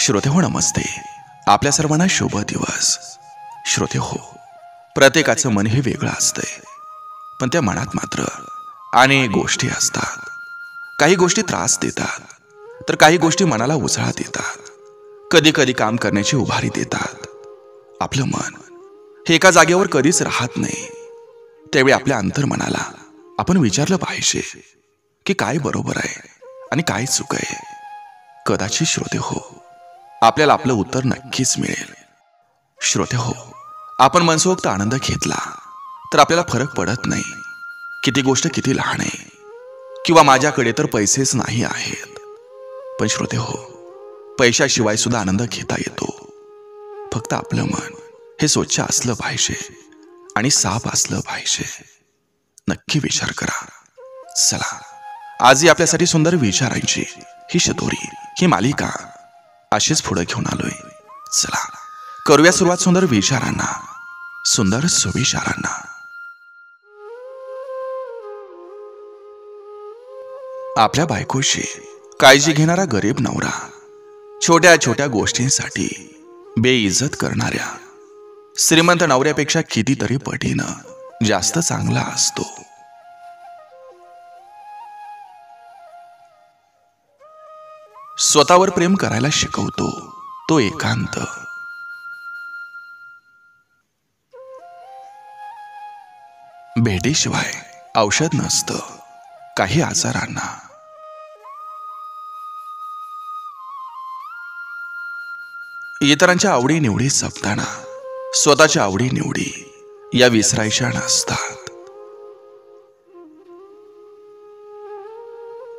श्रोते हो नमस्ते. आपल्या सर्वांना शुभ दिवस. श्रोते हो, प्रत्येकाचं मन हे वेगळं असतंय, पण त्या मनात मात्र अनेक गोष्टी असतात. काही गोष्टी त्रास देतात, तर काही गोष्टी मनाला उजळा देतात. कधी कधी काम करण्याची उभारी देतात. आपलं मन हे एका जागेवर कधीच राहत नाही. त्यावेळी आपल्या अंतर्मनाला आपण विचारलं पाहिजे की काय बरोबर आहे आणि काय चूक आहे. कदाचित श्रोते हो, आपल्याला आपलं उत्तर नक्कीच मिळेल. श्रोते हो, आपण मनसोक्त आनंद घेतला तर आपल्याला फरक पडत नाही की ती गोष्ट किती लहान आहे किंवा माझ्याकडे तर पैसेच नाही आहेत. पण श्रोते हो, पैशाशिवाय सुद्धा आनंद घेता येतो. फक्त आपलं मन हे स्वच्छ असलं पाहिजे आणि साफ असलं पाहिजे. नक्की विचार करा. चला, आजही आपल्यासाठी सुंदर विचारांची ही शतोरी, ही मालिका अशीच पुढे घेऊन आलोय. चला करूया सुरुवात सुंदर विचारांना, सुंदर सुविचारांना. आपल्या बायकोची काळजी घेणारा गरीब नवरा छोट्या छोट्या गोष्टींसाठी बेइज्जत करणाऱ्या श्रीमंत नवऱ्यापेक्षा कितीतरी पटीनं जास्त चांगला असतो. स्वतःवर प्रेम करायला शिकवतो तो एकांत. भेटीशिवाय औषध नसतं काही आजारांना. इतरांच्या आवडीनिवडी जपताना स्वतःच्या आवडीनिवडी या विसरायच्या नसतात.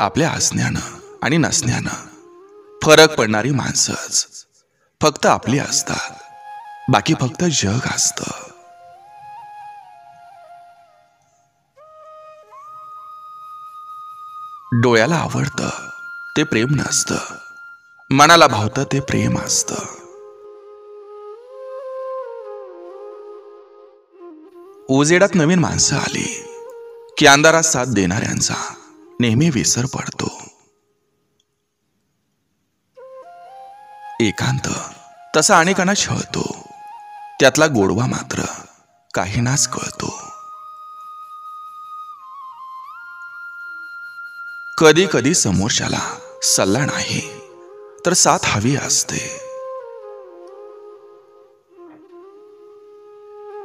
आपल्या असण्यानं आणि नसण्यानं फरक पडणारी माणसंच फक्त आपली असतात, बाकी फक्त जग असतं. डोळ्याला आवडतं ते प्रेम नसतं, मनाला भावतं ते प्रेम असतं. उजेडात नवीन माणसं आली की अंधारात साथ देणाऱ्यांचा नेहमी विसर पडतो. एकांत तसा अनेकांना छळतो, त्यातला गोडवा मात्र काहींनाच कळतो. कधी कधी समोरच्याला सल्ला नाही तर साथ हवी असते.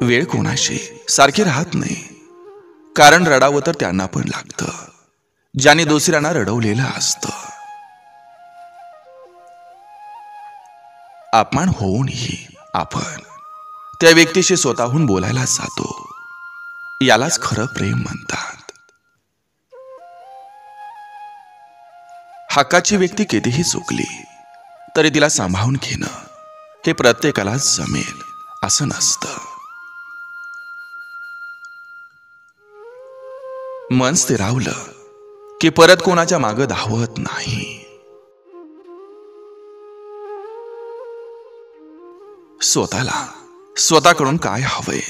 वेळ कोणाशी सारखी राहत नाही, कारण रडावं तर त्यांना पण लागतं ज्याने दुसऱ्यांना रडवलेलं असतं. अपमान होऊनही आपण त्या व्यक्तीशी स्वतःहून बोलायला जातो, यालाच खरं प्रेम म्हणतात. हक्काची व्यक्ती कितीही चुकली तरी तिला सांभाळून घेणं हे प्रत्येकाला जमेल असं नसतं. मन स्थिरावलं की परत कोणाच्या मागं धावत नाही. स्वतःला स्वतःकडून काय हवंय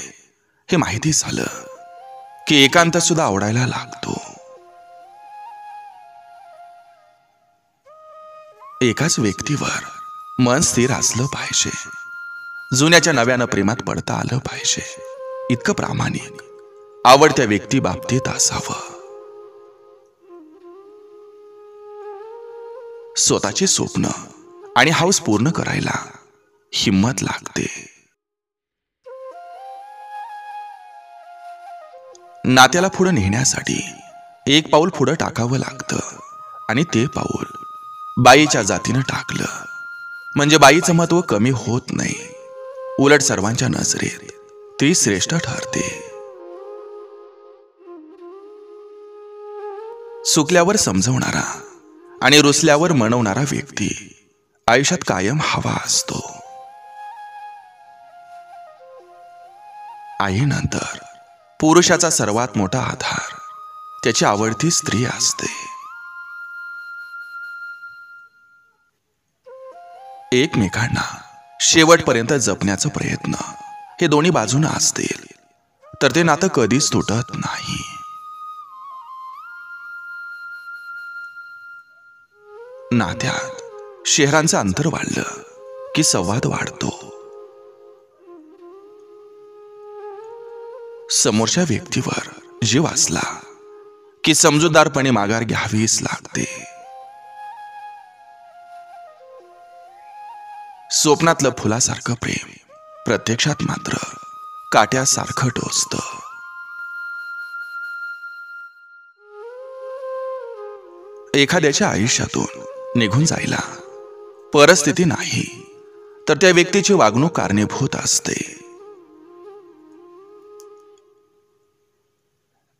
हे माहिती झालं की एकांत सुद्धा आवडायला लागतो. एकाच व्यक्तीवर मन स्थिर असलं पाहिजे, जुन्याच्या नव्यानं प्रेमात पडता आलं पाहिजे, इतकं प्रामाणिक आवडत्या व्यक्ती बाबतीत असावं. स्वतःची स्वप्न आणि हौस पूर्ण करायला हिम्मत लागते. नात्याला पुढे नेण्यासाठी एक पाऊल पुढे टाकावं लागतं आणि ते पाऊल बाईच्या जातीनं टाकलं म्हणजे बाईचं महत्व कमी होत नाही, उलट सर्वांच्या नजरेत ती श्रेष्ठ ठरते. चुकल्यावर समजवणारा आणि रुसल्यावर मनवणारा व्यक्ती आयुष्यात कायम हवा असतो. आईनंतर पुरुषाचा सर्वात मोठा आधार त्याची आवडती स्त्री असते. एकमेकांना शेवटपर्यंत जपण्याचा प्रयत्न हे दोन्ही बाजूने असतील तर ते नातं कधीच तुटत नाही. नात्यात शहरांचं अंतर वाढलं की संवाद वाढतो. समोरच्या व्यक्तीवर जीव असला की समजूतदारपणे माघार घ्यावीच लागते. स्वप्नातलं फुलासारखं प्रेम प्रत्यक्षात मात्र काट्यासारखं टोचतं. एखाद्याच्या आयुष्यातून निघून जायला परिस्थिती नाही, तर त्या व्यक्तीची वागणूक कारणीभूत असते.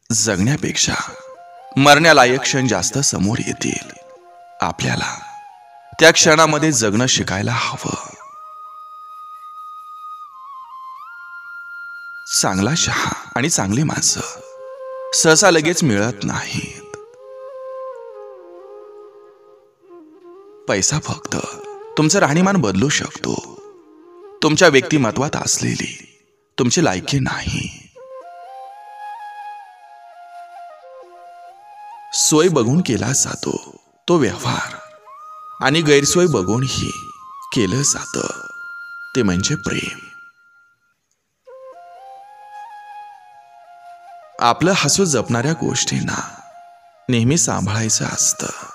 जगण्यापेक्षा मरण्यालायक क्षण जास्त समोर येतील. आपल्याला त्या क्षणामध्ये जगणं शिकायला हवं. चांगला चहा आणि चांगली माणसं सहसा लगेच मिळत नाहीत. पैसा फक्त तुमचं राहणीमान बदलू शकतो, तुमच्या व्यक्तिमत्वात असलेली तुमची लायकी नाही. सोय बघून केला जातो तो व्यवहार, आणि गैरसोय बघूनही केलं जातं ते म्हणजे प्रेम. आपलं हसू जपणाऱ्या गोष्टींना नेहमी सांभाळायचं असतं.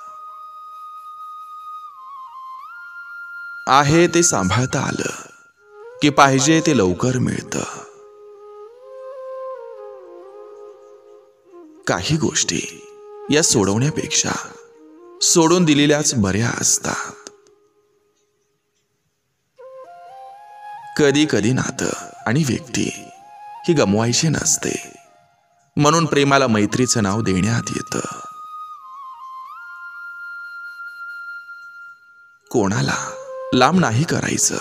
आहे ते सांभाळता आलं की पाहिजे ते लवकर मिळतं. काही गोष्टी या सोडवण्यापेक्षा सोडून दिलेल्याच बऱ्या असतात. कधी कधी नातं आणि व्यक्ती ही गमवायची नसते, म्हणून प्रेमाला मैत्रीचं नाव देण्यात येतं. कोणाला लांब नाही करायचं.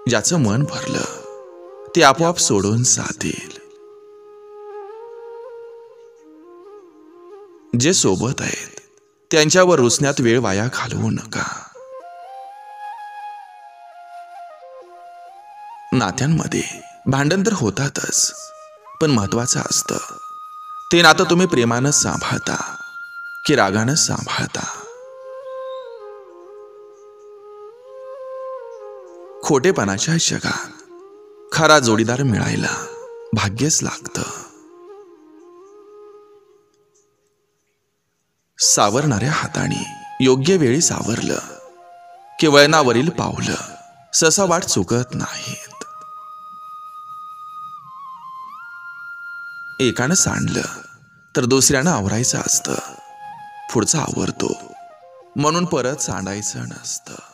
ज्याचं मन भरलं ते आपोआप सोडून जातील. जे सोबत आहेत त्यांच्यावर रुसण्यात वेळ वाया घालवू नका. नात्यांमध्ये भांडण तर होतातच, पण महत्वाचं असतं ते नातं तुम्ही प्रेमानं सांभाळता की रागानं सांभाळता. खोटेपणाच्या जगात खरा जोडीदार मिळायला भाग्यच लागतं. सावरणाऱ्या हाताने योग्य वेळी सावरलं की वळणावरील पावलं सहसा वाट चुकत नाहीत. एकानं सांडलं तर दुसऱ्यानं आवरायचं असतं. पुढचा आवरतो म्हणून परत सांडायचं नसतं.